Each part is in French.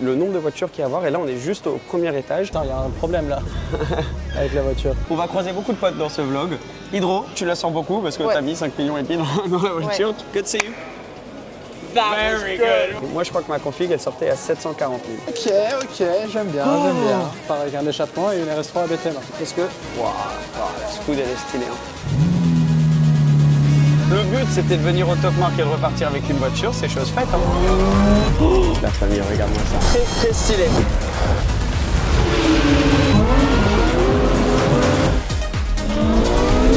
le nombre de voitures qu'il y a à voir. Et là, on est juste au premier étage. Attends, il y a un problème là, avec la voiture. On va croiser beaucoup de potes dans ce vlog. Hydro, tu la sens beaucoup parce que t'as mis 5 millions et demi dans la voiture. Good to see you. Very good. Moi, je crois que ma config, elle sortait à 740 000. Ok, j'aime bien, Pareil, avec un échappement et une RS3 ABT là. Parce que, waouh, la Scoot, elle est stylée. Le but, c'était de venir au Top Mark et de repartir avec une voiture. C'est chose faite. La famille, regarde-moi ça. Très, très stylé.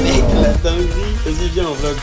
Mec, la dinguerie. Vas-y, viens en vlog.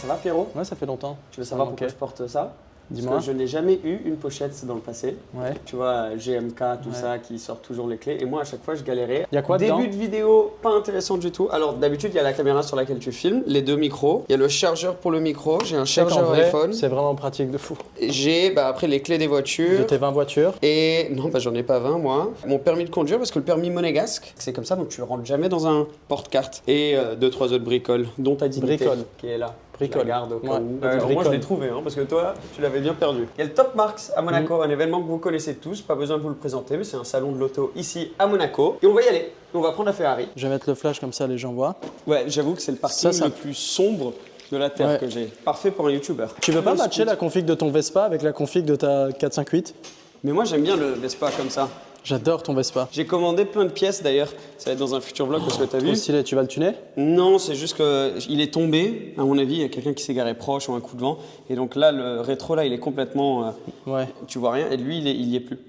Ça va, Pierrot? Ouais, ça fait longtemps. Tu veux savoir pourquoi je porte ça? Dis-moi. Parce que je n'ai jamais eu une pochette dans le passé. Ouais. Tu vois, GMK, tout ça, qui sort toujours les clés. Et moi, à chaque fois, je galérais. Il y a quoi dedans? Début de vidéo, pas intéressant du tout. Alors, d'habitude, il y a la caméra sur laquelle tu filmes, les deux micros. Il y a le chargeur pour le micro. J'ai un chargeur vrai, iPhone. C'est vraiment pratique de fou. J'ai après les clés des voitures. De tes 20 voitures. Et non, j'en ai pas 20 moi. Mon permis de conduire, parce que le permis monégasque, c'est comme ça, donc tu le rentres jamais dans un porte-carte. Et 2-3 autres bricoles, dont ta dignité qui est là. Bricole. Je la garde au cas où. Bricole. Moi, je l'ai trouvé, parce que toi, tu l'avais bien perdu. Il y a le Top Marks à Monaco, un événement que vous connaissez tous, pas besoin de vous le présenter, mais c'est un salon de l'auto ici à Monaco. Et on va y aller. On va prendre la Ferrari. Je vais mettre le flash comme ça, les gens voient. Ouais, j'avoue que c'est le parking le plus sombre de la Terre que j'ai. Parfait pour un YouTuber. Tu veux pas matcher la config de ton Vespa avec la config de ta 458? Mais moi, j'aime bien le Vespa comme ça. J'adore ton Vespa. J'ai commandé plein de pièces d'ailleurs, ça va être dans un futur vlog parce que t'as vu. Trop stylé, tu vas le tuner? Non, c'est juste qu'il est tombé, à mon avis, il y a quelqu'un qui s'est garé proche ou un coup de vent. Et donc là, le rétro, là, il est complètement... Tu vois rien, et lui, il y est plus.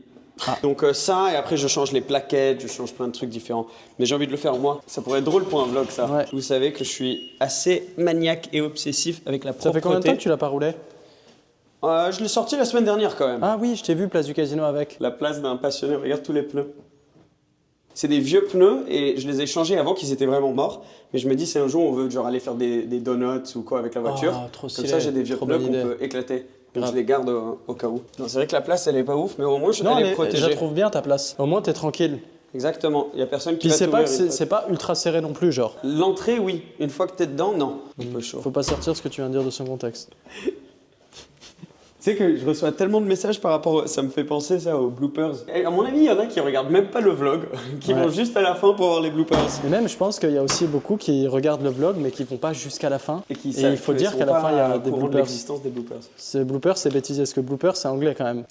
Ah. Donc ça, et après je change les plaquettes, je change plein de trucs différents. Mais j'ai envie de le faire moi. Ça pourrait être drôle pour un vlog ça. Ouais. Vous savez que je suis assez maniaque et obsessif avec la propreté. Ça fait combien de temps que tu l'as pas roulé? Je l'ai sorti la semaine dernière quand même. Ah oui, je t'ai vu place du casino avec. La place d'un passionné, regarde tous les pneus. C'est des vieux pneus et je les ai changés avant qu'ils étaient vraiment morts. Mais je me dis, c'est un jour on veut genre aller faire des donuts ou quoi avec la voiture. Trop Comme ça, j'ai des vieux pneus qu'on peut éclater. Donc je les garde au cas où. Non, c'est vrai que la place, elle est pas ouf, mais au moins elle est protégée. Je la trouve bien ta place. Au moins, t'es tranquille. Exactement, il y a personne qui Puis va c'est t'ouvrir. pas que c'est pas ultra serré non plus, genre. L'entrée, oui. Une fois que t'es dedans, non. Un peu chaud. Faut pas sortir ce que tu viens de dire de son contexte. Tu sais que je reçois tellement de messages par rapport... Ça me fait penser ça aux bloopers. Et à mon avis, il y en a qui regardent même pas le vlog, qui vont juste à la fin pour voir les bloopers. Et même, je pense qu'il y a aussi beaucoup qui regardent le vlog, mais qui vont pas jusqu'à la fin. Et il faut dire qu'à la fin, il y a des bloopers. l'existence des bloopers. Ces bloopers, c'est bêtisier, parce que bloopers, c'est anglais quand même.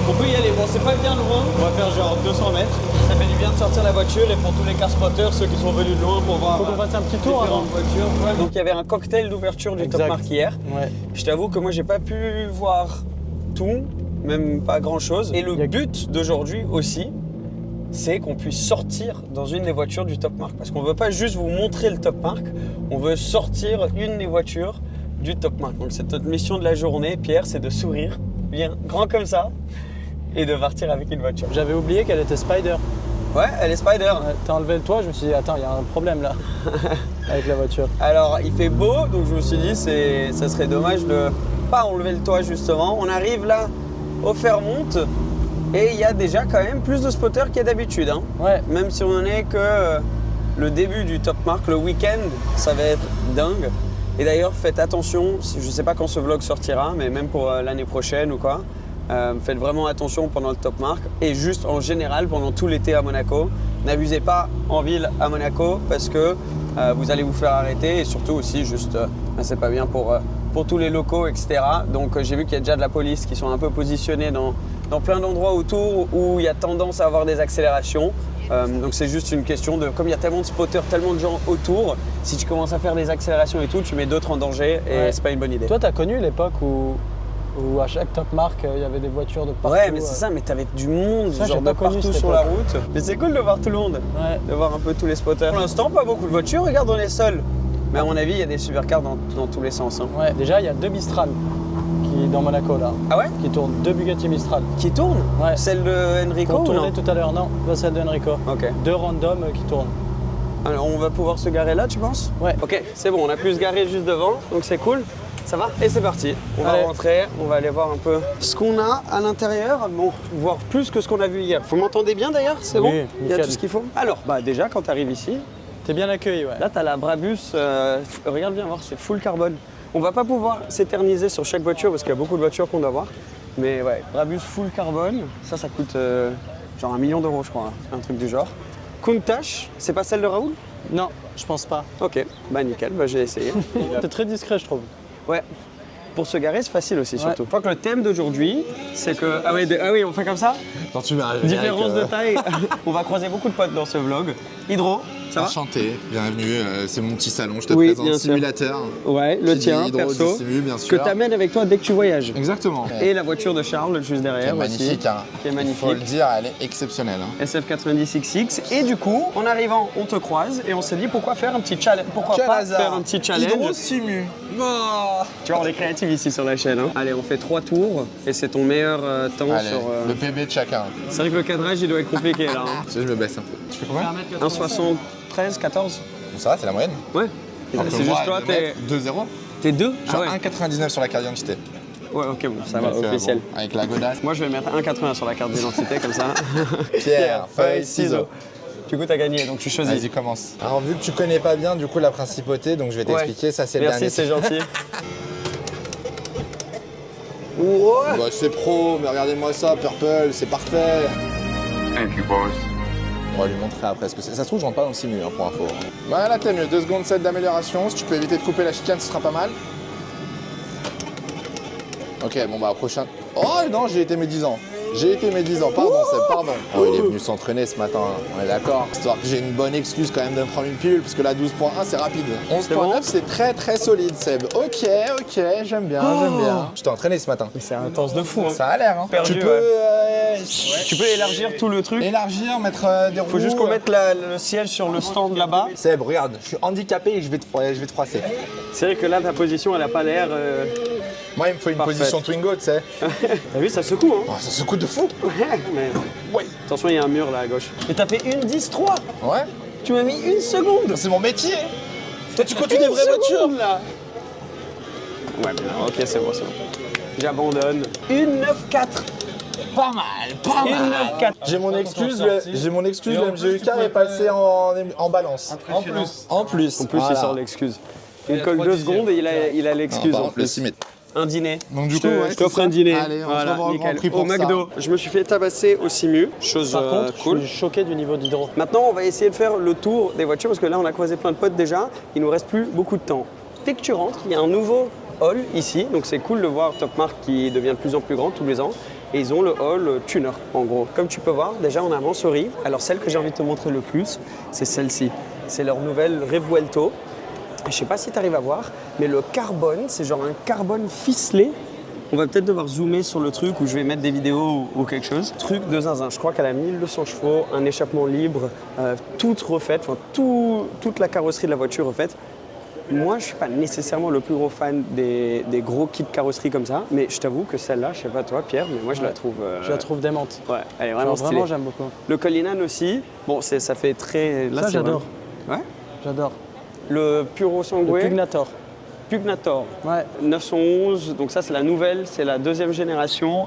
On peut y aller, bon c'est pas bien loin, on va faire genre 200 mètres. Ça fait du bien de sortir la voiture et pour tous les car spotters, ceux qui sont venus de loin pour voir. Faut qu'on fasse un petit tour avant. Ouais, donc il y avait un cocktail d'ouverture du Top Mark hier. Ouais. Je t'avoue que moi j'ai pas pu voir tout, même pas grand chose. Et le but d'aujourd'hui aussi, c'est qu'on puisse sortir dans une des voitures du Top Mark. Parce qu'on veut pas juste vous montrer le Top Mark, on veut sortir une des voitures du Top Mark. Donc c'est notre mission de la journée, Pierre, c'est de sourire, bien grand comme ça, et de partir avec une voiture. J'avais oublié qu'elle était Spider. Ouais, elle est Spider. Ouais, t'as enlevé le toit, je me suis dit, attends, il y a un problème là, avec la voiture. Alors, il fait beau, donc je me suis dit, ça serait dommage de pas enlever le toit justement. On arrive là au Fairmont, et il y a déjà quand même plus de spotters qu'il y a d'habitude. Hein. Ouais. Même si on n'est que le début du Top Mark, le week-end, ça va être dingue. Et d'ailleurs, faites attention, je sais pas quand ce vlog sortira, mais même pour l'année prochaine ou quoi, faites vraiment attention pendant le Top Mark et juste en général pendant tout l'été à Monaco. N'abusez pas en ville à Monaco parce que vous allez vous faire arrêter et surtout aussi juste, c'est pas bien pour tous les locaux, etc. Donc j'ai vu qu'il y a déjà de la police qui sont un peu positionnés dans plein d'endroits autour où il y a tendance à avoir des accélérations. Donc c'est juste une question de, comme il y a tellement de spotters, tellement de gens autour, si tu commences à faire des accélérations et tout, tu mets d'autres en danger et c'est pas une bonne idée. Toi, t'as connu l'époque où à chaque Top Mark, il y avait des voitures de partout. Ouais, mais c'est ça, mais t'avais du monde, ça, genre de partout sur la route. Mais c'est cool de voir tout le monde, de voir un peu tous les spotters. Pour l'instant, pas beaucoup de voitures, regarde, on est seul. Mais à mon avis, il y a des supercars dans tous les sens. Hein. Ouais, déjà, il y a 2 Mistral qui dans Monaco là. Ah ouais? Qui tournent, 2 Bugatti Mistral. Qui tournent? Ouais. Celle de Enrico ou tournait non? tout à l'heure, non, pas celle de Enrico. Ok. 2 random qui tournent. Alors, on va pouvoir se garer là, tu penses? Ouais. Ok, c'est bon, on a pu se garer juste devant, donc c'est cool. Ça va? Et c'est parti. On va rentrer, on va aller voir un peu ce qu'on a à l'intérieur. Bon, voir plus que ce qu'on a vu hier. Vous m'entendez bien d'ailleurs? C'est bon? Il y a tout ce qu'il faut. Alors, déjà, quand tu arrives ici, T'es bien accueilli, ouais. Là, tu as la Brabus, regarde bien voir, c'est full carbone. On va pas pouvoir s'éterniser sur chaque voiture parce qu'il y a beaucoup de voitures qu'on doit voir. Mais ouais, Brabus full carbone, ça coûte genre 1 million d'euros, je crois, un truc du genre. Countach, c'est pas celle de Raoul? Non, je pense pas. Ok, bah nickel, bah j'ai essayé. C'est très discret, je trouve. Ouais. Pour se garer, c'est facile aussi, surtout. Je crois que le thème d'aujourd'hui, c'est que. Ah oui, on fait comme ça? Quand tu m'as Différence de taille. On va croiser beaucoup de potes dans ce vlog. Hydro, ça va? Enchanté, bienvenue. C'est mon petit salon, je te Oui, présente. bien sûr. Simulateur. Ouais, le Qui dit tien, Hydro, perso. dit Simu, bien Que sûr. tu amènes avec toi dès que tu voyages. Exactement. Et la voiture de Charles, juste Qui derrière est aussi. magnifique, hein. Qui est magnifique. Faut le dire, elle est exceptionnelle. Hein. SF90XX. Et du coup, en arrivant, on te croise et on s'est dit pourquoi faire un petit challenge. Pourquoi Quel pas hasard. faire un petit challenge. Hydro Simu. Tu vois, on est créatif ici sur la chaîne. Hein. Allez, on fait 3 tours et c'est ton meilleur temps Allez, sur. le PB de chacun. C'est vrai que le cadrage, il doit être compliqué là. Hein. Tu sais, je me baisse un peu. Tu fais combien? 1,73, 14. Bon, ça va, c'est la moyenne. Ouais. Alors que C'est moi, juste toi, le t'es. mec, 2-0. T'es 2? Genre 1,99 sur la carte d'identité. Ouais, ok, bon, ça va, Donc, officiel. bon, avec la godasse. Moi, je vais mettre 1,80 sur la carte d'identité, comme ça. Pierre, feuille, ciseaux. Du coup, t'as gagné, donc tu choisis. Vas-y, commence. Alors, vu que tu connais pas bien, du coup, la principauté, donc je vais t'expliquer. Ça, c'est le dernier. Merci, c'est gentil. Ouais. Bah, c'est pro, mais regardez-moi ça, Purple, c'est parfait. Thank you, boss. On va lui montrer après ce que c'est. Ça se trouve, je rentre pas dans le simu, hein, pour info. Bah là, t'es mieux. 2 secondes 7 d'amélioration. Si tu peux éviter de couper la chicane, ce sera pas mal. Ok, bon bah, prochain. Oh non, j'ai été médisant. J'ai été médisant, pardon Seb, pardon. Oh, il est venu s'entraîner ce matin, on est d'accord. Histoire que j'ai une bonne excuse quand même de me prendre une pilule, parce que là 12.1 c'est rapide. 11.9 bon c'est très très solide Seb. Ok, j'aime bien, j'aime bien. Je t'ai entraîné ce matin. C'est intense de fou. Hein. Ça a l'air, hein. Perdu, tu peux, ouais. Tu peux élargir tout le truc. élargir, mettre des roues. Faut juste qu'on mette le siège sur le stand là-bas. Seb, regarde, je suis handicapé et je vais te froisser. C'est vrai que là, ta position, elle a pas l'air. Moi, il me faut une Parfaite. position Twingo, tu sais. T'as vu, ça secoue, hein? Oh, ça se coûte de fou. Ouais, mais. Ouais. Attention, il y a un mur là à gauche. Et t'as fait une 10-3. Ouais. Tu m'as mis 1 seconde. C'est mon métier. Toi, tu conduis Une des vraies voitures. seconde, là. Ouais, mais non, ok, c'est bon, c'est bon. J'abandonne. 1,94. Pas mal, pas mal. 1,94. J'ai mon excuse, le MGUK est passé en balance. En plus. En plus, il sort l'excuse. Il colle 2 secondes et il a l'excuse en Le plus. 6 mètres. Un dîner. Donc, du Je coup, te- ouais, je t'offre c'est un ça. dîner. Allez, on se Voilà, revoit au nickel. Grand Prix Au pour McDo. Je me suis fait tabasser au Simu, chose Par contre, cool. je suis choqué du niveau d'hydro. Maintenant, on va essayer de faire le tour des voitures parce que là, on a croisé plein de potes déjà. Il nous reste plus beaucoup de temps. Dès que tu rentres, il y a un nouveau hall ici. Donc, c'est cool de voir Top Mark qui devient de plus en plus grand tous les ans. Et ils ont le hall tuner, en gros. Comme tu peux voir, déjà en avant, Sorry. Alors, celle que j'ai envie de te montrer le plus, c'est celle-ci. C'est leur nouvelle Revuelto. Je sais pas si tu arrives à voir, mais le carbone, c'est genre un carbone ficelé. On va peut-être devoir zoomer sur le truc où je vais mettre des vidéos ou quelque chose. Truc de zinzin. Je crois qu'elle a 1200 chevaux, un échappement libre, toute refaite, enfin toute la carrosserie de la voiture refaite. Moi, je suis pas nécessairement le plus gros fan des gros kits carrosserie comme ça, mais je t'avoue que celle-là, je sais pas toi, Pierre, mais moi je la trouve. Je la trouve démente. Ouais, elle est Genre, vraiment stylée. vraiment, j'aime beaucoup. Le Cullinan aussi. Bon, ça fait très. Là, Ça, c'est j'adore. vraiment- Ouais. J'adore. Le Puro Sangue. Le Pugnator. Pugnator. Ouais. 911, donc ça c'est la nouvelle, c'est la 2e génération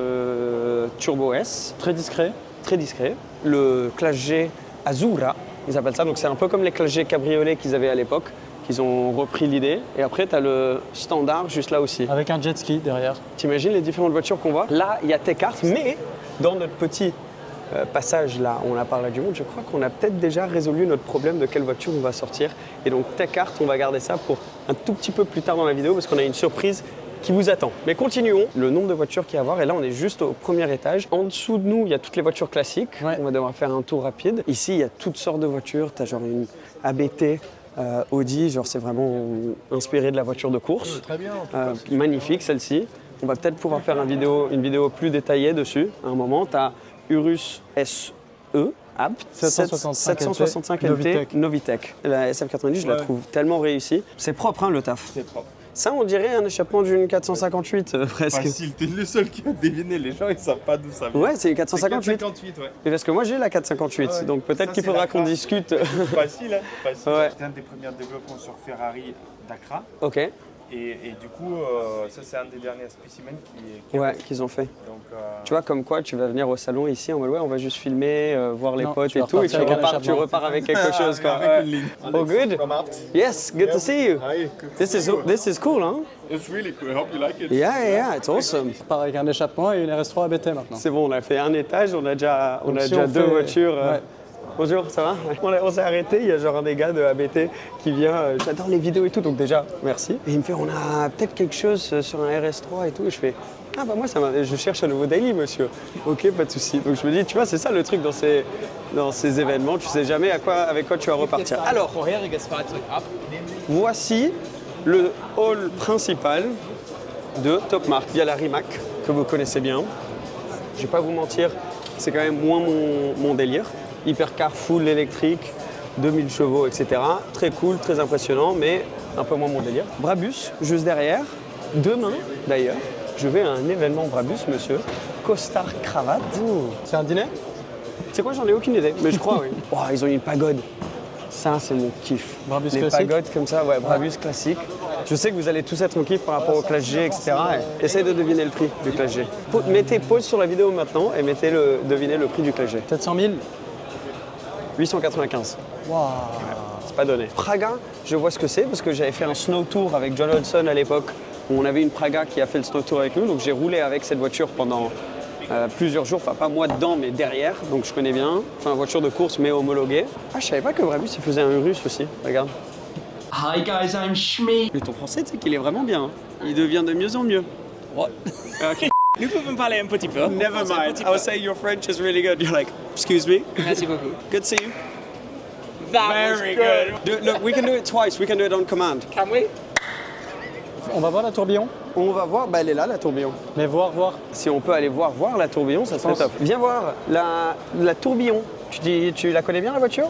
de Turbo S, Très discret. très discret. Le Classe G Azura, ils appellent ça, donc c'est un peu comme les Classe G cabriolet qu'ils avaient à l'époque, qu'ils ont repris l'idée. Et après tu as le standard juste là aussi. Avec un jet ski derrière. T'imagines les différentes voitures qu'on voit? Là il y a Tech-Art, mais dans notre petit passage là, on a parlé du monde, je crois qu'on a peut-être déjà résolu notre problème de quelle voiture on va sortir. Et donc Tech-Art, on va garder ça pour un tout petit peu plus tard dans la vidéo parce qu'on a une surprise qui vous attend. Mais continuons, le nombre de voitures qu'il y a à voir, et là on est juste au premier étage. En dessous de nous, il y a toutes les voitures classiques. Ouais. On va devoir faire un tour rapide. Ici, il y a toutes sortes de voitures. Tu as genre une ABT, Audi, genre c'est vraiment inspiré de la voiture de course. Très bien. Magnifique celle-ci. On va peut-être pouvoir faire une vidéo plus détaillée dessus à un moment. Tu as Urus SE, Apt, 765 LT, Novitec. Novitec. La SF90, je la trouve tellement réussie. C'est propre, hein, le taf. C'est propre. Ça, on dirait un échappement d'une 458 presque. Facile, t'es le seul qui a deviné. Les gens, ils savent pas d'où ça vient. Ouais, c'est une C'est 458. 458, ouais. Mais parce que moi, j'ai la 458, Ouais. donc peut-être Ça, qu'il c'est faudra la qu'on classe. discute. Facile, hein. Facile. Ouais. C'était un des premiers développements sur Ferrari Dakar. Ok. Et du coup, ça c'est un des derniers spécimens qui Ouais, qu'ils ont fait. Donc, Tu vois, comme quoi, tu vas venir au salon ici en mode ouais, on va juste filmer, voir les Non, potes tu et vas tout, et tu repartir avec un échappement. repars avec quelque chose. Quoi. avec Ouais. une ligne. Oh, good. Yes, good to see you. Hi. This is cool, hein? It's really cool. I hope you like it. Yeah, it's awesome. On part avec un échappement et une RS3 ABT maintenant. C'est bon, on a fait un étage, on a déjà Donc, si on deux fait- voitures. Ouais. Bonjour, ça va? On s'est arrêté, il y a genre un des gars de ABT qui vient, j'adore les vidéos et tout, donc déjà, merci. Et il me fait, on a peut-être quelque chose sur un RS3 et tout, et je fais, ah bah moi je cherche un nouveau daily, monsieur. Ok, pas de souci. Donc je me dis, tu vois, c'est ça le truc dans ces événements, tu sais jamais avec quoi tu vas repartir. Alors, voici le hall principal de Top Mark via la Rimac, que vous connaissez bien. Je vais pas vous mentir, c'est quand même moins mon délire. Hypercar full électrique, 2000 chevaux, etc. Très cool, très impressionnant, mais un peu moins mon délire. Brabus, juste derrière. Demain, d'ailleurs, je vais à un événement Brabus, monsieur. Costard cravate. C'est un dîner? C'est quoi, j'en ai aucune idée, mais je crois, oui. Oh, ils ont une pagode. Ça, c'est mon kiff. Brabus Les classique. pagodes comme ça, ouais, Brabus classique. Je sais que vous allez tous être en kiff par rapport au Classe G, etc. Et essaye de deviner le prix du Classe G. Mettez pause sur la vidéo maintenant et devinez le prix du Classe G. Peut-être 100 000? 895. Waouh. C'est pas donné. Praga, je vois ce que c'est parce que j'avais fait un snow tour avec John Hodgson à l'époque où on avait une Praga qui a fait le snow tour avec nous. Donc j'ai roulé avec cette voiture pendant plusieurs jours, enfin pas moi dedans mais derrière, donc je connais bien. Enfin voiture de course mais homologuée. Ah, je savais pas que Brabus il faisait un Urus aussi, regarde. Hi guys, I'm Shmi. Mais ton français, tu sais qu'il est vraiment bien. Hein. Il devient de mieux en mieux. What? Ok. Nous pouvons parler un petit peu. Never Français un mind. petit I peu. was saying your French is really good. You're like, excuse me. Merci beaucoup. Good to see you. That was good. Look, we can do it twice. We can do it on command. Can we? On va voir la tourbillon? On va voir, bah elle est là la tourbillon. Mais voir. Si on peut aller voir la tourbillon, ça serait top. Viens voir la tourbillon. Tu la connais bien la voiture?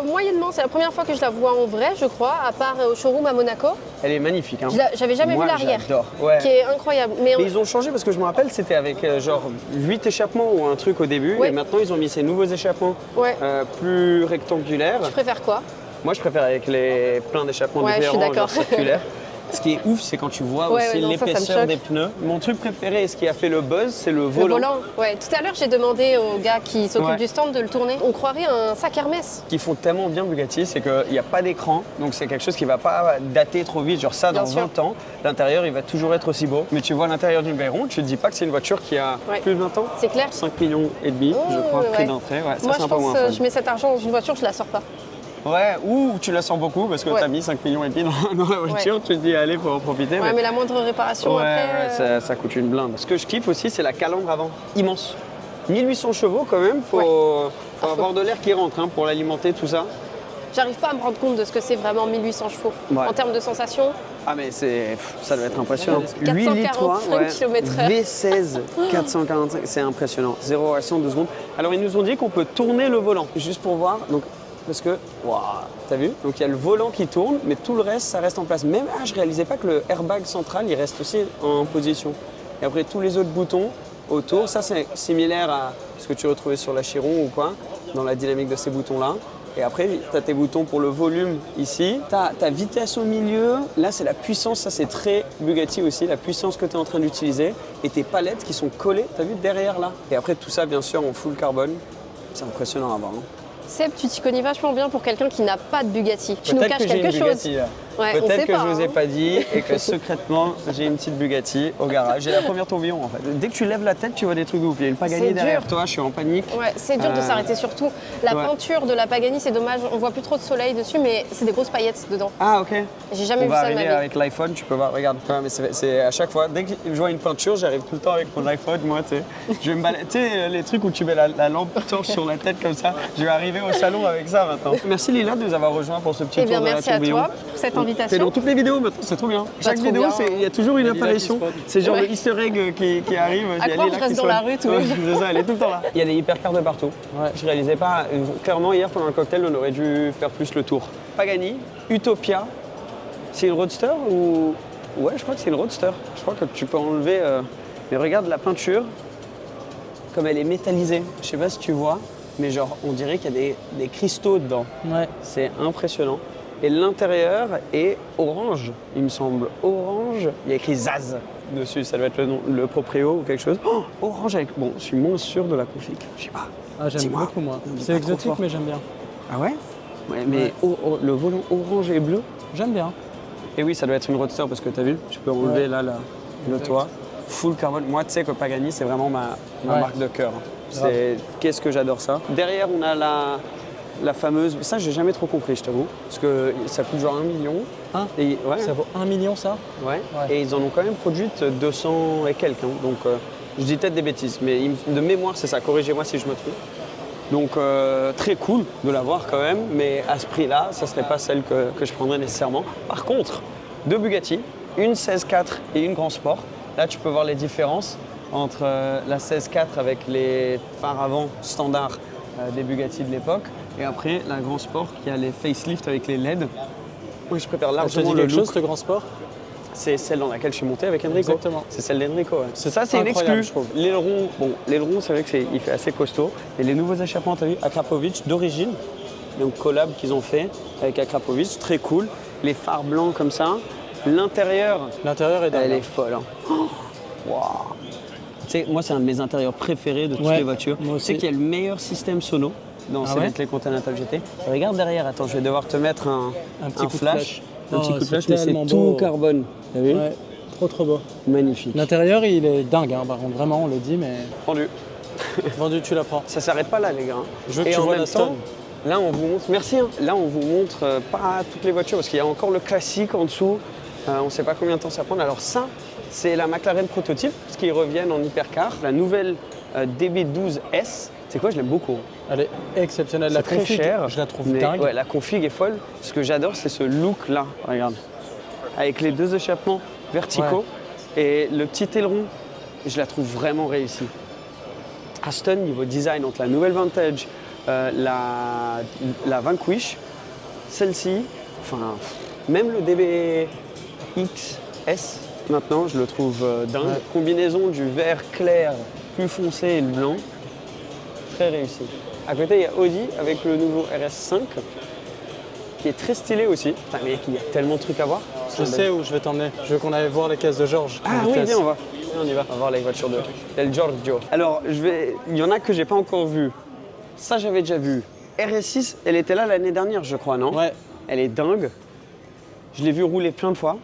Moyennement, c'est la première fois que je la vois en vrai, je crois, à part au showroom à Monaco. Elle est magnifique. Hein. J'avais jamais Moi, vu l'arrière, j'adore. Ouais. qui est incroyable. Mais Mais ils ont changé parce que je me rappelle, c'était avec genre 8 échappements ou un truc au début. Ouais. Et maintenant, ils ont mis ces nouveaux échappements Ouais. plus rectangulaires. tu préfères quoi? Moi, je préfère avec plein d'échappements Ouais, je suis différents, d'accord. genre circulaires. Ce qui est ouf, c'est quand tu vois Ouais, aussi ouais, non, ça me l'épaisseur choque. des pneus. Mon truc préféré et ce qui a fait le buzz, c'est le Le volant. volant. Ouais, tout à l'heure, j'ai demandé au gars qui s'occupe Ouais. du stand de le tourner. On croirait un sac Hermès. Ce qu'ils font tellement bien Bugatti, c'est qu'il n'y a pas d'écran, donc c'est quelque chose qui va pas dater trop vite. Genre ça, Bien dans sûr. 20 ans, l'intérieur, il va toujours être aussi beau. Mais tu vois l'intérieur d'une Veyron, tu te dis pas que c'est une voiture qui a Ouais. plus de 20 ans. C'est clair. 5 millions et demi, je crois, ouais. prix d'entrée. Ouais, ça, Moi, c'est je un peu moins pense fun. je mets cet argent dans une voiture, je la sors pas. Ouais, ou tu la sens beaucoup parce que Ouais. tu as mis 5 millions et demi dans la voiture, tu te dis allez, faut en profiter. Ouais, mais la moindre réparation Ouais, après. ouais, ça coûte une blinde. Ce que je kiffe aussi, c'est la calandre avant. Immense. 1800 chevaux quand même, faut avoir de l'air qui rentre hein, pour l'alimenter, tout ça. J'arrive pas à me rendre compte de ce que c'est vraiment 1800 chevaux. Ouais. En termes de sensations, Ah mais ça doit être impressionnant. 445 km/h. V16 445, c'est impressionnant. 0 à 100 en 2 secondes. Alors ils nous ont dit qu'on peut tourner le volant, juste pour voir. Donc, parce que, waouh, t'as vu? Donc il y a le volant qui tourne, mais tout le reste, ça reste en place. Même, je réalisais pas que le airbag central, il reste aussi en position. Et après, tous les autres boutons autour, ça c'est similaire à ce que tu retrouvais sur la Chiron ou quoi, dans la dynamique de ces boutons-là. Et après, tu as tes boutons pour le volume ici. Tu as ta vitesse au milieu. Là, c'est la puissance. Ça, c'est très Bugatti aussi, la puissance que tu es en train d'utiliser. Et tes palettes qui sont collées, tu as vu, derrière là. Et après, tout ça, bien sûr, en full carbone. C'est impressionnant à voir. Hein. Seb, tu t'y connais vachement bien pour quelqu'un qui n'a pas de Bugatti. Tu nous Peut-être caches que j'ai quelque une chose. Bugatti, là. Ouais, on Peut-être sait que pas, je vous ai hein. pas dit et que secrètement, j'ai une petite Bugatti au garage. J'ai la première tourbillon en fait. Dès que tu lèves la tête, tu vois des trucs ouf. Il y a une Pagani C'est derrière dur. toi, je suis en panique. Ouais, c'est dur de s'arrêter surtout. La Ouais. peinture de la Pagani, c'est dommage. On voit plus trop de soleil dessus, mais c'est des grosses paillettes dedans. Ah ok. J'ai jamais On vu va ça de arriver ma vie. avec l'iPhone, tu peux voir, regarde. Ouais, mais c'est à chaque fois, dès que je vois une peinture, j'arrive tout le temps avec mon iPhone, moi, tu sais. Je vais me balader, tu sais, les trucs où tu mets la lampe torche sur la tête comme ça. Je vais arriver au salon avec ça maintenant. Merci Lila de nous avoir rejoints pour ce petit Eh tour bien, de la merci à tourbillon. toi pour cette T'es invitation. dans toutes les vidéos maintenant, c'est trop bien. Chaque trop vidéo, bien. il y a toujours une apparition. C'est genre Ouais. le easter egg qui arrive. Il y a croire Lila que je reste qui dans sonne. la rue tous les Ouais, jours. c'est ça, elle est tout le temps là. Il y a des hypercars de partout. Ouais. Je réalisais pas. Clairement, hier pendant le cocktail, on aurait dû faire plus le tour. Pagani, Utopia. C'est une roadster ou. Ouais, je crois que c'est une roadster. Je crois que tu peux enlever. Mais regarde la peinture, comme elle est métallisée. Je sais pas si tu vois, mais genre, on dirait qu'il y a des cristaux dedans. Ouais. C'est impressionnant. Et l'intérieur est orange, il me semble. Orange, il y a écrit Zaz dessus, ça doit être le nom, le proprio ou quelque chose. Oh, orange avec... Bon, je suis moins sûr de la config, je sais pas. Ah, j'aime Dis-moi. beaucoup, moi. On dit C'est pas trop exotique, fort. mais j'aime bien. Ah ouais? Ouais, mais le volant orange et bleu. J'aime bien. Et oui, ça doit être une Roadster parce que t'as vu, tu peux enlever Ouais. là le Exact. toit. Full carbone. Moi, tu sais que Pagani, c'est vraiment ma Ouais. marque de cœur. Qu'est-ce que j'adore ça. Derrière, on a la fameuse... Ça, j'ai jamais trop compris, je t'avoue. Parce que ça coûte genre 1 million. Hein Et, ouais, Ça vaut 1 million, ça? ouais. Ouais. Et ils en ont quand même produite 200 et quelques. Hein. Donc, je dis peut-être des bêtises. Mais de mémoire, c'est ça. Corrigez-moi si je me trompe. Donc, très cool de l'avoir quand même. Mais à ce prix-là, ça ne serait pas celle que je prendrais nécessairement. Par contre, deux Bugatti, une 16.4 et une Grand Sport. Là, tu peux voir les différences entre la 16.4 avec les phares avant standards des Bugatti de l'époque et après la Grand Sport qui a les facelift avec les LED. Oui, je préfère Ça te largement dit le quelque look. chose, ce grand sport? C'est celle dans laquelle je suis monté avec Enrico. Exactement. C'est celle d'Enrico. Ouais. C'est Ça, c'est une incroyable, exclue. je trouve. L'aileron, bon, l'aileron, c'est vrai qu'il fait assez costaud. Et les nouveaux échappements, tu as vu, Akrapovic d'origine. Donc collab qu'ils ont fait avec Akrapovic, très cool. Les phares blancs comme ça. L'intérieur, L'intérieur est dingue. elle est folle. Hein. Oh, waouh. Tu sais, moi, c'est un de mes intérieurs préférés de toutes Ouais, les voitures. moi Tu aussi. sais qu'il y a le meilleur système sono dans Ah ces ouais Bentley Continental GT. Regarde derrière, attends, je vais devoir te mettre un petit coup de flash. Un Oh, petit coup de c'est flash, mais c'est tellement tout beau. carbone. T'as vu? Ouais, trop beau. Magnifique. L'intérieur, il est dingue, hein, par contre, vraiment, on le dit, mais Rendu. vendu, tu la prends. Ça s'arrête pas là, les gars. Je veux que Et tu en vois même la temps, Stone. là, on vous montre. Merci. Hein. Là, on vous montre pas toutes les voitures parce qu'il y a encore le classique en dessous. On ne sait pas combien de temps ça prend. Alors ça, c'est la McLaren prototype, parce qu'ils reviennent en hypercar. La nouvelle DB12S. C'est quoi? Je l'aime beaucoup. Elle est exceptionnelle. La C'est très config, cher. je la trouve mais dingue. ouais, la config est folle. Ce que j'adore, c'est ce look là. Regarde. Avec les deux échappements verticaux et le petit aileron, je la trouve vraiment réussie. Aston, niveau design, entre la nouvelle Vantage, la Vanquish, celle-ci, enfin, même le DBX maintenant, je le trouve dingue. Ouais. Combinaison du vert clair plus foncé et le blanc, très réussi. À côté, il y a Audi avec le nouveau RS5 qui est très stylé aussi. Putain, mais il y a tellement de trucs à voir. Je sais où je vais t'emmener. Je veux qu'on aille voir les caisses de Georges. Ah oui, viens, on va. Viens, on y va. On va voir les voitures de Del Giorgio. Alors, il y en a que j'ai pas encore vu. Ça, j'avais déjà vu. RS6, elle était là l'année dernière, je crois, non? Ouais, Elle est dingue. Je l'ai vu rouler plein de fois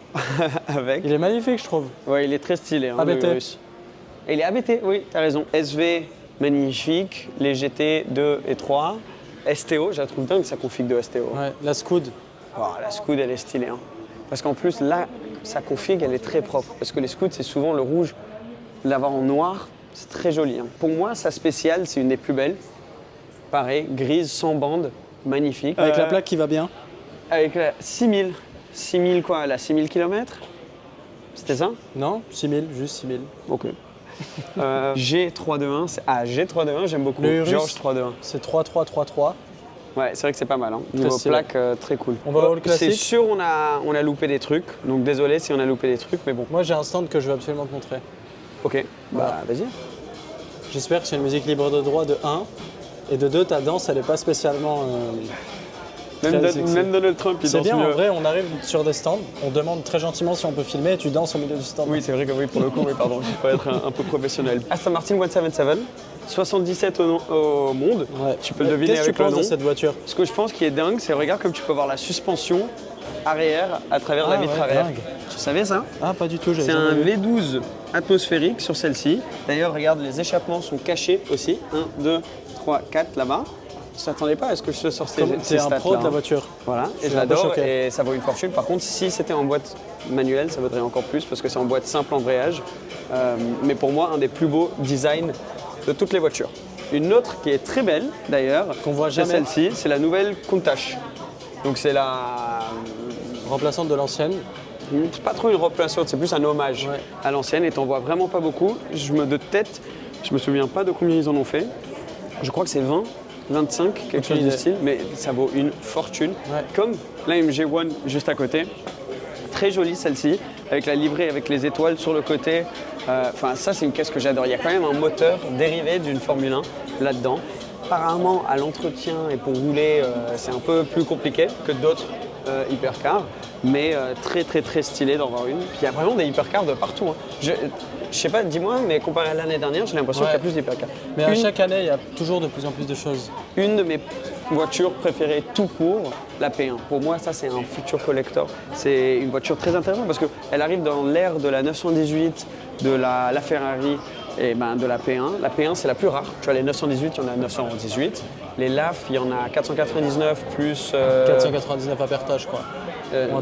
avec. il est magnifique, je trouve. Ouais, il est très stylé. Hein, ABT. le russe. Et il est ABT, oui, t'as raison. SV, magnifique. Les GT 2 et 3. STO, je la trouve dingue sa config de STO. Ouais, la Scoot. Oh, la Scoot, elle est stylée. Hein. Parce qu'en plus, là, sa config, elle est très propre. Parce que les Scoots, c'est souvent le rouge. L'avoir en noir, c'est très joli. Hein. Pour moi, sa spéciale, c'est une des plus belles. Pareil, grise, sans bande, magnifique. Avec la plaque qui va bien. Avec la 6000. 6000 quoi? Elle a 6000 km? C'était ça? Non, 6000, juste 6000. Ok. G321, G321, j'aime beaucoup. Le Urus. George 321. C'est 3333. Ouais, c'est vrai que c'est pas mal. Hein. Niveau stylé. plaque, très cool. On va voir le classique. C'est sûr, on a loupé des trucs. Donc désolé si on a loupé des trucs, mais bon. Moi, j'ai un stand que je veux absolument te montrer. Ok, bah vas-y. J'espère que c'est une musique libre de droit de 1. Et de 2, ta danse, elle n'est pas spécialement. très sexy. Même Donald Trump, il C'est danse bien, mieux. en vrai, on arrive sur des stands, on demande très gentiment si on peut filmer et tu danses au milieu du stand. Oui, c'est vrai que oui, pour le coup, oui, pardon, il faut être un peu professionnel. Aston Martin 177, 77 au monde. Ouais. Tu peux le deviner Qu'est-ce que avec tu le penses nom. de cette voiture? Ce que je pense qui est dingue, c'est regarde comme tu peux voir la suspension arrière à travers la Ah vitre ouais, arrière. dingue. Tu savais ça? Ah, pas du tout, j'ai C'est un V12 atmosphérique sur celle-ci. D'ailleurs, regarde, les échappements sont cachés aussi. 1, 2, 3, 4 là-bas. Je ne t'attendais pas à ce que je te sorte ces C'est un stats-là, pro de la hein. voiture. Voilà, Je et suis un peu j'adore choqué. et ça vaut une fortune. Par contre, si c'était en boîte manuelle, ça vaudrait encore plus parce que c'est en boîte simple embrayage. Mais pour moi, un des plus beaux designs de toutes les voitures. Une autre qui est très belle d'ailleurs, Qu'on voit c'est jamais. celle-ci, c'est la nouvelle Countach. Donc c'est la... Remplaçante de l'ancienne. C'est pas trop une remplaçante, c'est plus un hommage Ouais. à l'ancienne et t'en vois vraiment pas beaucoup. De tête, je me souviens pas de combien ils en ont fait. Je crois que c'est 20, 25, quelque Aucune chose du idée. style, mais ça vaut une fortune. Ouais. Comme la MG1 juste à côté. Très jolie celle-ci, avec la livrée, avec les étoiles sur le côté. Enfin, ça, c'est une caisse que j'adore. Il y a quand même un moteur dérivé d'une Formule 1 là-dedans. Apparemment, à l'entretien et pour rouler, c'est un peu plus compliqué que d'autres hypercar, mais très très très stylé d'en voir une. Puis il y a vraiment des hypercars de partout. Hein. Je sais pas, dis-moi, mais comparé à l'année dernière, j'ai l'impression qu'il y a plus d'hypercars. Mais à chaque année, il y a toujours de plus en plus de choses. Une de mes voitures préférées tout court, la P1. Pour moi, ça c'est un futur collector. C'est une voiture très intéressante parce qu'elle arrive dans l'ère de la 918, de la Ferrari et de la P1. La P1 c'est la plus rare. Tu vois, les 918, il y en a 918. Les LAF, il y en a 499 plus... 499 Aperta, je crois.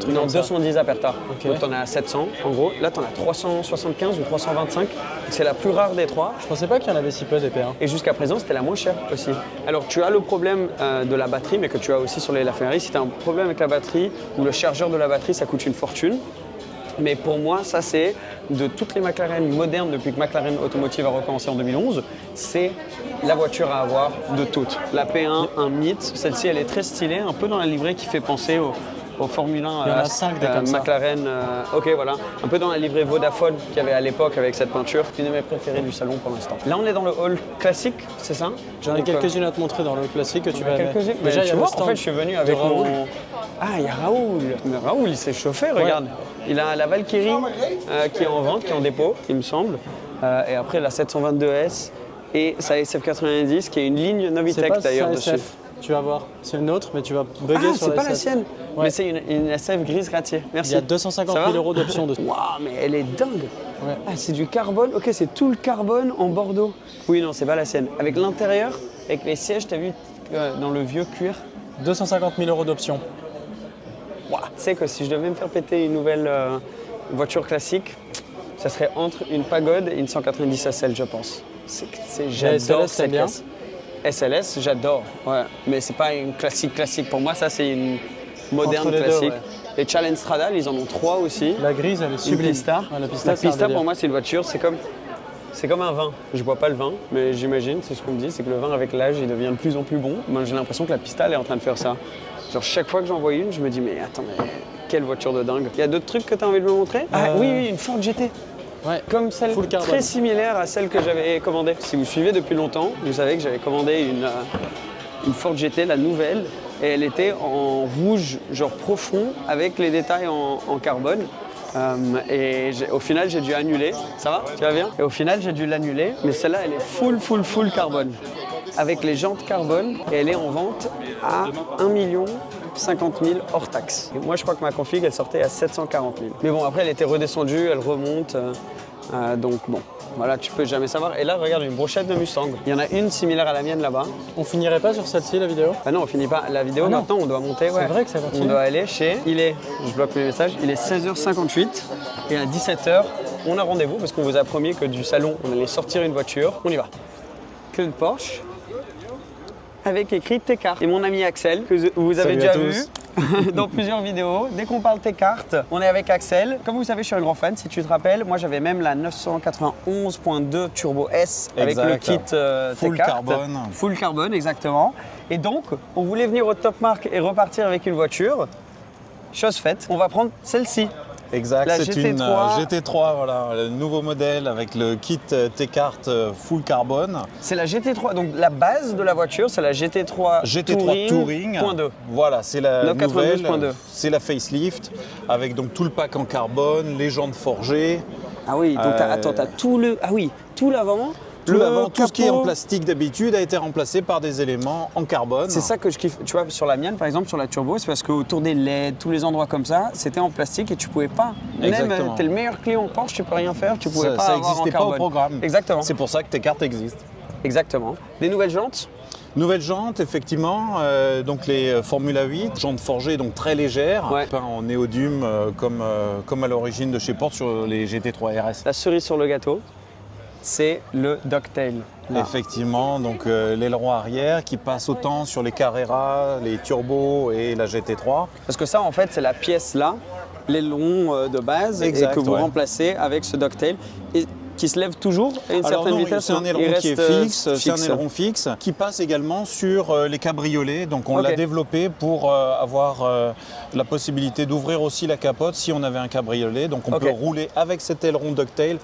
Non, 210 Aperta. Okay. Donc tu en as 700 en gros. Là, tu en as 375 ou 325. C'est la plus rare des trois. Je pensais pas qu'il y en avait si peu des P1. Et jusqu'à présent, c'était la moins chère aussi. Alors, tu as le problème de la batterie, mais que tu as aussi sur les Ferrari. Si tu as un problème avec la batterie ou le chargeur de la batterie, ça coûte une fortune. Mais pour moi, ça c'est de toutes les McLaren modernes depuis que McLaren Automotive a recommencé en 2011, c'est la voiture à avoir de toutes. La P1, un mythe. Celle-ci, elle est très stylée, un peu dans la livrée qui fait penser au Formule 1. Il y en a 5 des comme McLaren, ok voilà, un peu dans la livrée Vodafone qu'il y avait à l'époque avec cette peinture. Une de mes préférées du salon pour l'instant. Là, on est dans le hall classique, c'est ça? J'en ai quelques-unes à te montrer dans le classique que tu vas aimer. Déjà, tu vois, en fait, je suis venu avec Raoul. mon... Ah, il y a Raoul. Mais Raoul, il s'est chauffé, regarde. Il a la Valkyrie qui est en vente, qui est en dépôt, il me semble. Et après, la 722S et sa SF90 qui est une ligne Novitec d'ailleurs dessus. Tu vas voir, c'est une autre, mais tu vas bugger sur la c'est pas la sienne, mais c'est une SF grise ratier. Merci. Il y a 250 000 € d'options dessus. Waouh, mais elle est dingue. Ouais. Ah, c'est du carbone. Ok, c'est tout le carbone en bordeaux. Oui, non, c'est pas la sienne. Avec l'intérieur, avec les sièges, t'as vu dans le vieux cuir. 250 000 € d'options. Waouh. Tu sais que si je devais me faire péter une nouvelle voiture classique, ça serait entre une Pagode et une 190 SL, je pense. J'adore cette caisse. SLS, j'adore, ouais. Mais c'est pas une classique pour moi, ça c'est une moderne classique. Deux, Les Challenge Stradale, ils en ont 3 aussi. La grise, elle est sublime. Pista. Ouais, la Pista pour moi c'est une voiture, c'est comme un vin. Je bois pas le vin, mais j'imagine, c'est ce qu'on me dit, c'est que le vin avec l'âge il devient de plus en plus bon. Moi j'ai l'impression que la Pista elle est en train de faire ça. Genre chaque fois que j'en vois une, je me dis mais attends, mais quelle voiture de dingue. Il y a d'autres trucs que tu as envie de me montrer? Ah oui, une Ford GT. Ouais. Comme celle très similaire à celle que j'avais commandée. Si vous suivez depuis longtemps, vous savez que j'avais commandé une Ford GT, la nouvelle, et elle était en rouge, genre profond, avec les détails en carbone. Et au final, j'ai dû annuler. Ça va? Tu vas bien? Et au final, j'ai dû l'annuler, mais celle-là, elle est full carbone. Avec les jantes carbone, et elle est en vente à 1 50 000 hors taxe. Et moi, je crois que ma config, elle sortait à 740 000. Mais bon, après, elle était redescendue, elle remonte. Donc bon, voilà, tu peux jamais savoir. Et là, regarde, une brochette de Mustang. Il y en a une similaire à la mienne là-bas. On finirait pas sur celle-ci, la vidéo? Ah non, on finit pas. La vidéo, maintenant, on doit monter. C'est vrai que ça continue. On doit aller chez... Je bloque mes messages. Il est 16h58 et à 17h, on a rendez-vous parce qu'on vous a promis que du salon, on allait sortir une voiture. On y va. Que de Porsche. Avec écrit T-Cart. Et mon ami Axel, que vous avez déjà vu dans plusieurs vidéos. Dès qu'on parle T-Cart, on est avec Axel. Comme vous savez, je suis un grand fan. Si tu te rappelles, moi j'avais même la 991.2 Turbo S avec le kit T-Cart. Full carbone. Full carbone, exactement. Et donc, on voulait venir au Top Mark et repartir avec une voiture. Chose faite, on va prendre celle-ci. Exact, La c'est une GT3. GT3, voilà, le nouveau modèle avec le kit T-Cart full carbone. C'est la GT3, donc la base de la voiture, c'est la GT3 Touring. .2. Voilà, c'est la nouvelle, 992.2. c'est la facelift avec donc tout le pack en carbone, les jantes forgées. Ah oui, donc attends, t'as tout le... Ah oui, tout l'avant. Tout l'avant, tout ce qui est en capot. plastique d'habitude a été remplacé par des éléments en carbone. C'est ça que je kiffe. Tu vois, sur la mienne, par exemple, sur la Turbo, c'est parce qu'autour des LED, tous les endroits comme ça, c'était en plastique et tu pouvais pas. Exactement. Même, t'es le meilleur client Porsche, tu peux rien faire, tu pouvais pas ça avoir en n'existait pas au carbone. programme. Exactement. C'est pour ça que T-Cart existe. Exactement. Des nouvelles jantes. Nouvelles jantes, effectivement, donc les Formula 8, jantes forgées donc très légères, Ouais. peint en néodyme comme à l'origine de chez Porsche sur les GT3 RS. La cerise sur le gâteau, c'est le Ducktail. Là. Effectivement, donc l'aileron arrière qui passe autant sur les Carrera, les Turbo et la GT3. Parce que ça, en fait, c'est la pièce là, l'aileron de base, Exact, et que vous ouais. remplacez avec ce Ducktail. Et qui se lève toujours à une Alors certaine non, vitesse. c'est un Il aileron qui reste, est fixe, c'est un fixe. aileron fixe qui passe également sur les cabriolets. Donc on Ok. l'a développé pour avoir la possibilité d'ouvrir aussi la capote si on avait un cabriolet. Donc on Ok. peut rouler avec cet aileron Ducktail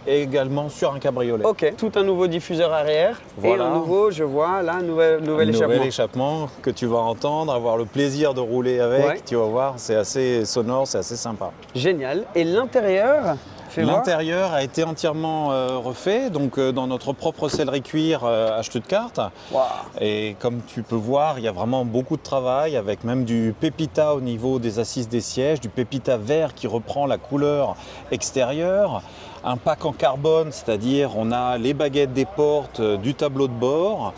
et également sur un cabriolet. Ok, tout un nouveau diffuseur arrière Voilà. et un nouveau, je vois, là, nouvel échappement. Nouvel échappement que tu vas entendre, avoir le plaisir de rouler avec, Ouais. tu vas voir, c'est assez sonore, c'est assez sympa. Génial. Et l'intérieur, fais voir. L'intérieur a été entièrement refait, donc dans notre propre sellerie cuir à Stuttgart. Waouh. Et comme tu peux voir, il y a vraiment beaucoup de travail, avec même du pépita au niveau des assises des sièges, du pépita vert qui reprend la couleur extérieure, un pack en carbone, c'est-à-dire on a les baguettes des portes, du tableau de bord.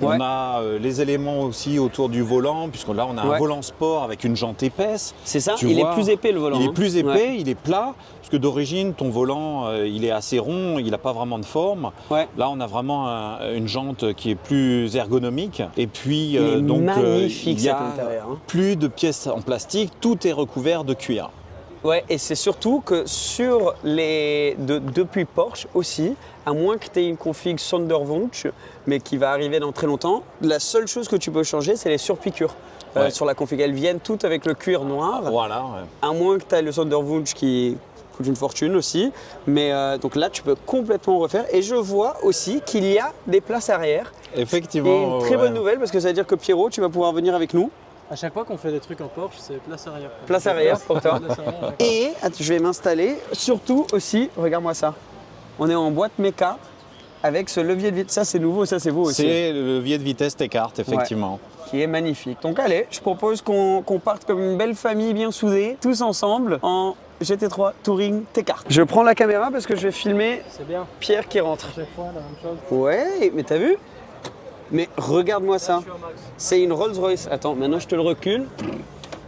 Ouais. On a les éléments aussi autour du volant, puisque là on a Ouais. un volant sport avec une jante épaisse. C'est ça, Tu il vois, est plus épais le volant. Il est hein. plus épais, Ouais. il est plat, parce que d'origine ton volant il est assez rond, il n'a pas vraiment de forme. Ouais. Là on a vraiment une jante qui est plus ergonomique. Et puis Il est donc magnifique il y a cet intérieur. hein. plus de pièces en plastique, tout est recouvert de cuir. Ouais, et c'est surtout que sur depuis Porsche aussi, à moins que tu aies une config Sonderwunsch, mais qui va arriver dans très longtemps, la seule chose que tu peux changer, c'est les surpiqûres. Ouais. Sur la config, elles viennent toutes avec le cuir noir, Voilà. à moins que tu aies le Sonderwunsch qui coûte une fortune aussi. Mais donc là, tu peux complètement refaire. Et je vois aussi qu'il y a des places arrière. Effectivement. Et une très ouais. bonne nouvelle, parce que ça veut dire que Pierrot, tu vas pouvoir venir avec nous. À chaque fois qu'on fait des trucs en Porsche, c'est place arrière. Place arrière pour toi. Place arrière, d'accord. Et attends, je vais m'installer. Surtout aussi, regarde-moi ça. On est en boîte méca avec ce levier de vitesse. Ça, c'est nouveau, ça, c'est beau aussi. C'est le levier de vitesse t'écarte, effectivement. Qui est magnifique. Donc, allez, je propose qu'on parte comme une belle famille bien soudée, tous ensemble, en GT3 Touring T-Kart. Je prends la caméra parce que je vais filmer C'est bien. Pierre qui rentre. À chaque fois, la même chose. Ouais, mais t'as vu? Mais regarde-moi ça. C'est une Rolls-Royce. Attends, maintenant je te le recule.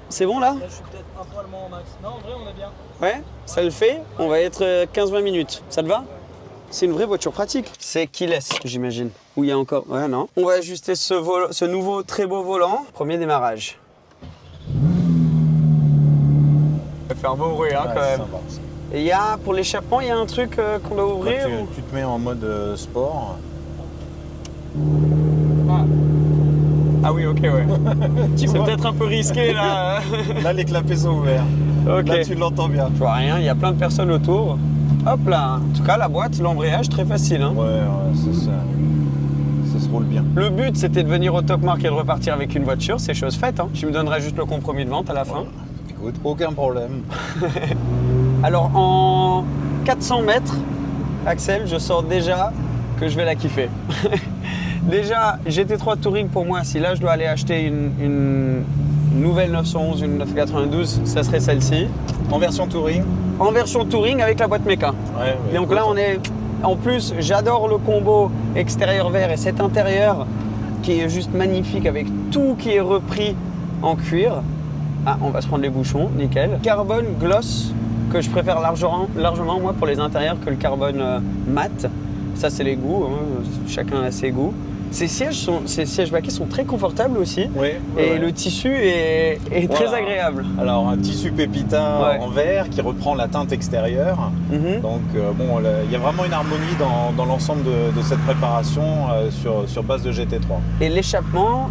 C'est bon là? Je suis peut-être un poil moins au max. Non, en vrai, on est bien. Ouais, ça le fait. On va être 15-20 minutes. Ça te va? C'est une vraie voiture pratique. C'est keyless, j'imagine. Où il y a encore... Ouais, non. On va ajuster ce nouveau très beau volant. Premier démarrage. Ça va faire beau bruit hein, quand Ouais, même. sympa. Et il y a, pour l'échappement, il y a un truc qu'on doit Quand ouvrir ou... tu te mets en mode sport. Ah oui, ok, ouais. C'est peut-être un peu risqué là. Là, les clapets sont ouverts. Ok. Là, tu l'entends bien. Je vois rien, il y a plein de personnes autour. Hop là. En tout cas, la boîte, l'embrayage, très facile. Hein. Ouais, ça se roule bien. Le but, c'était de venir au Top Mark et de repartir avec une voiture. C'est chose faite. Hein. Tu me donneras juste le compromis de vente à la fin. Écoute, aucun problème. Alors, en 400 mètres, Axel, je sens déjà que je vais la kiffer. Déjà, GT3 Touring pour moi, si là je dois aller acheter une nouvelle 911, une 992, ça serait celle-ci. En version touring. En version Touring avec la boîte méca. Ouais, Et donc là, on est. En plus, j'adore le combo extérieur vert et cet intérieur qui est juste magnifique avec tout qui est repris en cuir. Ah, on va se prendre les bouchons, nickel. Carbone gloss que je préfère largement moi pour les intérieurs que le carbone mat. Ça, c'est les goûts. Hein. Chacun a ses goûts. Ces sièges baquets sont très confortables aussi. Oui, Et le tissu est très Voilà. agréable. Alors un tissu pépita Ouais. en verre qui reprend la teinte extérieure. Mhm. Donc bon, il y a vraiment une harmonie dans l'ensemble de cette préparation sur base de GT3. Et l'échappement,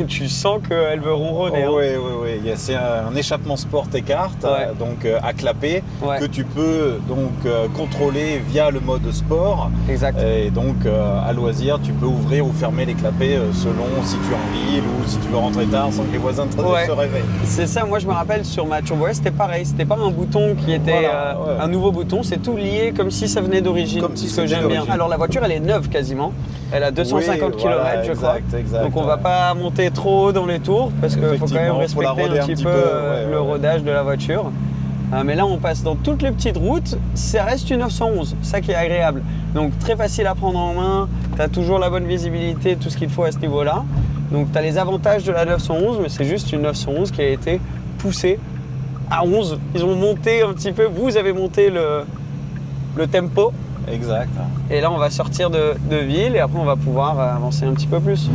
tu sens qu'elle veut ronronner. hein. Oui. C'est un échappement sport T-Kart, Ouais. donc à clapet, Ouais. que tu peux donc contrôler via le mode sport. Exact. Et donc à loisir, tu peux ouvrir ou fermer les clapets selon si tu es en ville ou si tu veux rentrer tard sans que les voisins Ouais. se réveillent. C'est ça, moi je me rappelle sur ma Turbo S, c'était pareil, c'était pas un bouton qui était Voilà, ouais. un nouveau bouton, c'est tout lié comme si ça venait d'origine, Comme si ce que c'était j'aime bien. d'origine. Alors la voiture elle est neuve quasiment, elle a 250 Oui, km voilà, je crois, exact, donc on va ouais. pas monter trop dans les tours parce qu'il faut quand même Effectivement, faut la respecter roder un un petit petit peu peu, ouais, le ouais. rodage de la voiture. Mais là on passe dans toutes les petites routes, ça reste une 911, ça qui est agréable. Donc très facile à prendre en main, tu as toujours la bonne visibilité, tout ce qu'il faut à ce niveau-là. Donc tu as les avantages de la 911, mais c'est juste une 911 qui a été poussée à 11. Ils ont monté un petit peu, vous avez monté le tempo. Exact. Et là on va sortir de ville et après on va pouvoir avancer un petit peu plus.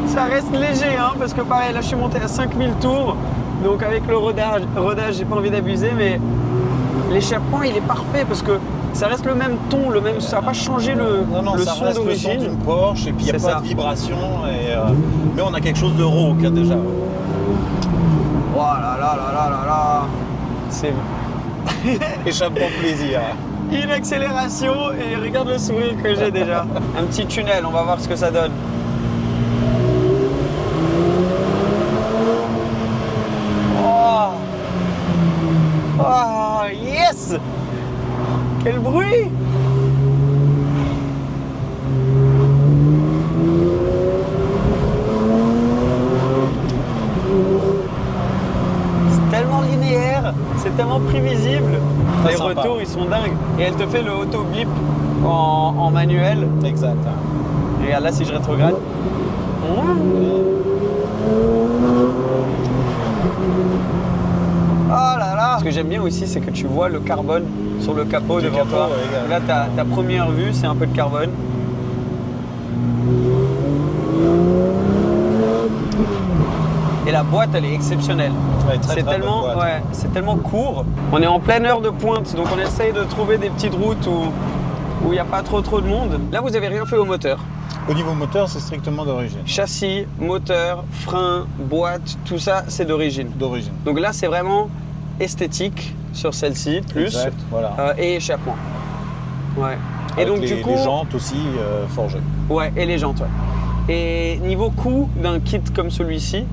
Ça reste léger hein, parce que pareil là je suis monté à 5000 tours donc avec le rodage j'ai pas envie d'abuser mais l'échappement il est parfait parce que ça reste le même ton, ça va pas changer le ça son reste le son d'origine. d'une Porsche et puis il n'y a C'est pas ça. de vibration. Mais on a quelque chose de rauque hein, déjà. Oh là là là là là là. C'est Échappement plaisir. une accélération et regarde le sourire que j'ai déjà. Un petit tunnel, on va voir ce que ça donne. Oh, oh yes! Quel bruit! C'est tellement linéaire, c'est tellement prévisible. Très Les sympa. retours, ils sont dingues. Et elle te fait le auto-bip en manuel. Exact. Regarde là si je rétrograde. Oh là là! Ce que j'aime bien aussi, c'est que tu vois le carbone sur le capot Du devant capot, toi. ouais, regarde. Là, ta première vue, c'est un peu de carbone. Et la boîte, elle est exceptionnelle. Ouais, très, C'est très tellement, bonne boîte. ouais, c'est tellement court. On est en pleine heure de pointe, donc on essaye de trouver des petites routes où il n'y a pas trop de monde. Là, vous avez rien fait au moteur. Au niveau moteur, c'est strictement d'origine. Châssis, moteur, frein, boîte, tout ça, c'est d'origine. D'origine. Donc là, c'est vraiment esthétique sur celle-ci, plus, Exact, voilà. et échappement. Ouais. Et Avec donc les, du coup, les jantes aussi forgées. ouais, et les jantes, ouais. Et niveau coût d'un kit comme celui-ci,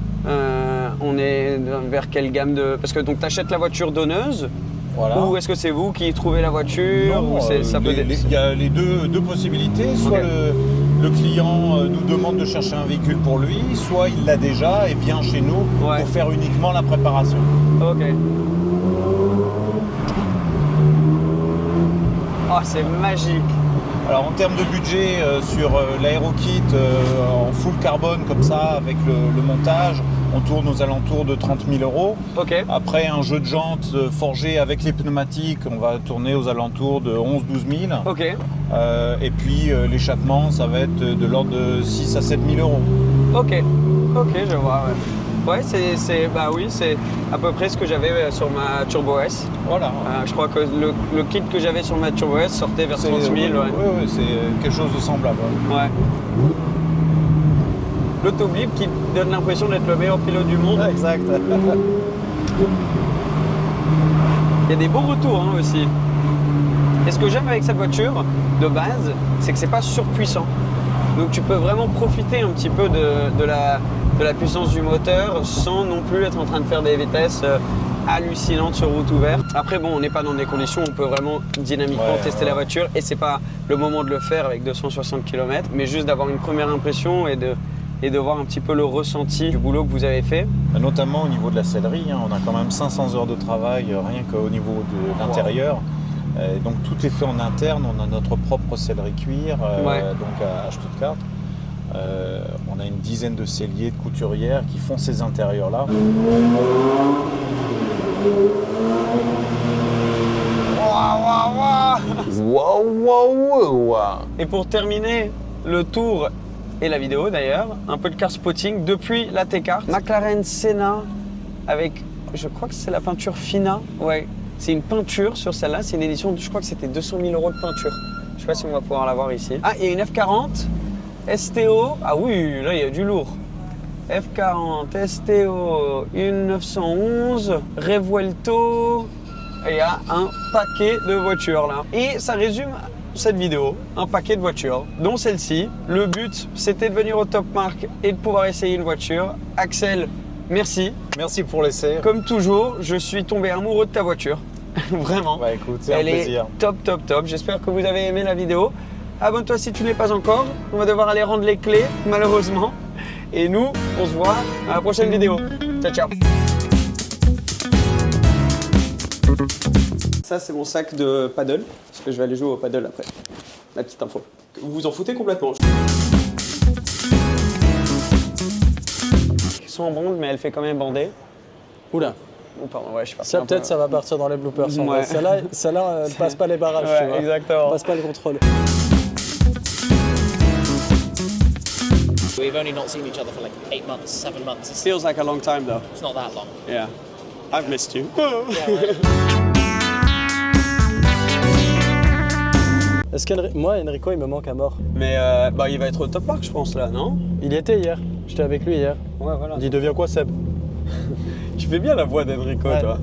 on est vers quelle gamme de... Parce que donc tu achètes la voiture donneuse, Voilà. ou est-ce que c'est vous qui trouvez la voiture Non, ou ça peut il y a les deux possibilités. Soit Ok. le client nous demande de chercher un véhicule pour lui, soit il l'a déjà et vient chez nous Ouais. pour faire uniquement la préparation. Ok. Oh, c'est magique. Alors en termes de budget sur l'aérokit en full carbone comme ça avec le montage, on tourne aux alentours de 30 000 €. Ok. Après un jeu de jantes forgé avec les pneumatiques, on va tourner aux alentours de 11 000 - 12 000. Ok. Et puis l'échappement, ça va être de l'ordre de 6 à 7 000 €. Ok. Ok, je vois, ouais. Ouais, bah oui, c'est à peu près ce que j'avais sur ma Turbo S. Voilà. Je crois que le kit que j'avais sur ma Turbo S sortait vers 30 000. Oui, Ouais. oui, c'est quelque chose de semblable. Ouais. L'autoblip qui donne l'impression d'être le meilleur pilote du monde. Exact. Il y a des beaux retours hein, aussi. Et ce que j'aime avec cette voiture, de base, c'est que c'est pas surpuissant. Donc tu peux vraiment profiter un petit peu de la puissance du moteur sans non plus être en train de faire des vitesses hallucinantes sur route ouverte. Après bon, on n'est pas dans des conditions où on peut vraiment dynamiquement tester la voiture et c'est pas le moment de le faire avec 260 km, mais juste d'avoir une première impression et de voir un petit peu le ressenti du boulot que vous avez fait. Notamment au niveau de la sellerie, hein, on a quand même 500 heures de travail rien qu'au niveau de l'intérieur. Donc tout est fait en interne, on a notre propre sellerie cuir donc à Stuttgart. On a une dizaine de selliers, de couturières qui font ces intérieurs-là. Et pour terminer le tour et la vidéo d'ailleurs, un peu de car spotting depuis la T-Cart. McLaren Senna avec, je crois que c'est la peinture Fina. Ouais, c'est une peinture sur celle-là, c'est une édition, je crois que c'était 200 000 € de peinture. Je sais pas si on va pouvoir la voir ici. Ah, il y a une F40 STO. Ah oui, là il y a du lourd. F40 STO, une 911, Revuelto. Et il y a un paquet de voitures là. Et ça résume cette vidéo, un paquet de voitures, dont celle-ci. Le but, c'était de venir au Top Mark et de pouvoir essayer une voiture. Axel, merci. Merci pour l'essai. Comme toujours, je suis tombé amoureux de ta voiture. Vraiment. Bah écoute, c'est un Elle plaisir. est top, top, top. J'espère que vous avez aimé la vidéo. Abonne-toi si tu ne l'es pas encore. On va devoir aller rendre les clés, malheureusement. Et nous, on se voit à la prochaine vidéo. Ciao, ciao. Ça, c'est mon sac de paddle, parce que je vais aller jouer au paddle après. La petite info. Vous vous en foutez complètement. Ils sont en bande, mais elle fait quand même bander. Oula. Oh, pardon, ouais, je suis parti Ça un peu- peut-être ça va partir dans les bloopers. en Ouais. vrai. Celle-là, elle passe pas les barrages, tu Ouais, vois. exactement. Elle passe pas le contrôle. We've only not seen each other for like 8 months, 7 months. Feels like a long time though. It's not that long. Yeah. I've missed you. Est-ce moi, Enrico, il me manque à mort. Mais bah, il va être au Top Mark, je pense, là, non? Il y était hier. J'étais avec lui hier. Ouais, voilà. Il dit, deviens quoi, Seb? Tu fais bien la voix d'Enrico, Ouais. toi.